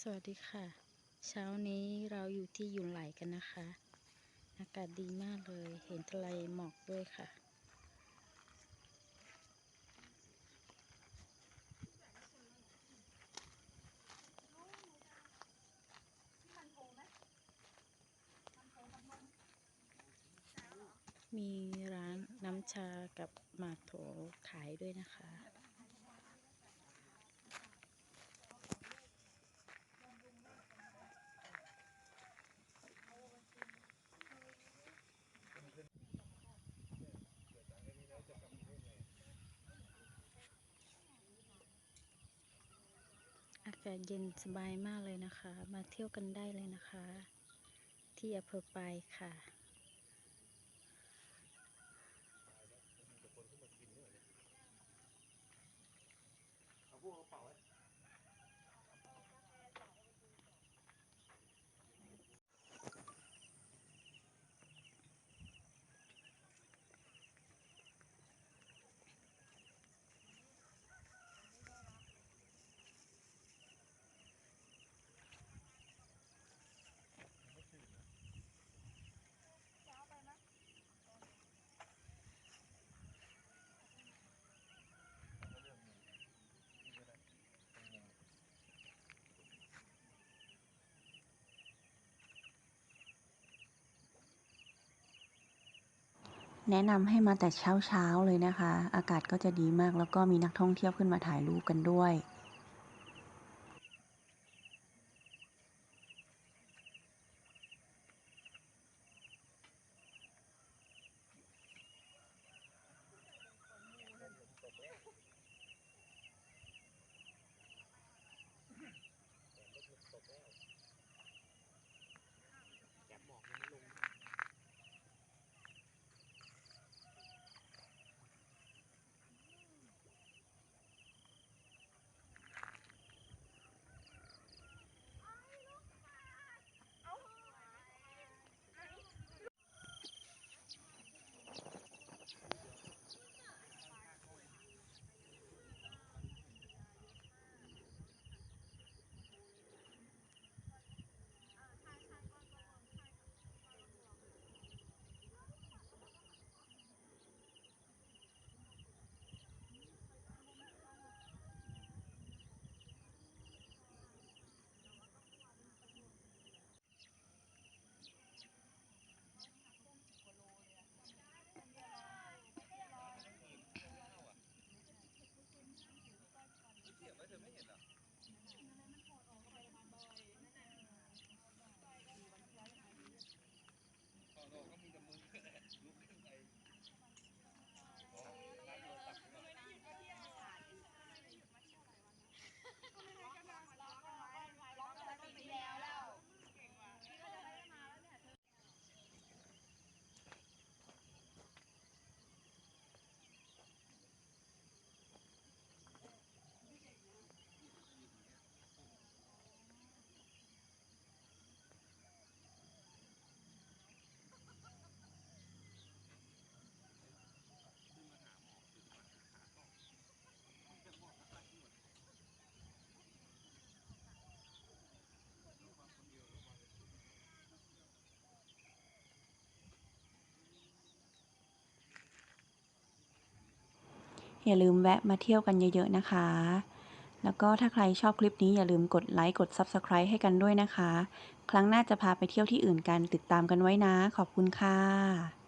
สวัสดีค่ะเช้านี้เราอยู่ที่ยุนไหลกันนะคะอากาศดีมากเลยเห็นทะเลหมอกด้วยค่ะมีร้านน้ำชากับหมากโถขายด้วยนะคะอากาศเย็นสบายมากเลยนะคะมาเที่ยวกันได้เลยนะคะที่อำเภอปายค่ะแนะนำให้มาแต่เช้าเลยนะคะ อากาศก็จะดีมากแล้วก็มีนักท่องเที่ยวขึ้นมาถ่ายรูปกันด้วยอย่าลืมแวะมาเที่ยวกันเยอะๆนะคะ แล้วก็ถ้าใครชอบคลิปนี้อย่าลืมกดไลค์กด Subscribe ให้กันด้วยนะคะ ครั้งหน้าจะพาไปเที่ยวที่อื่นกันติดตามกันไว้นะ ขอบคุณค่ะ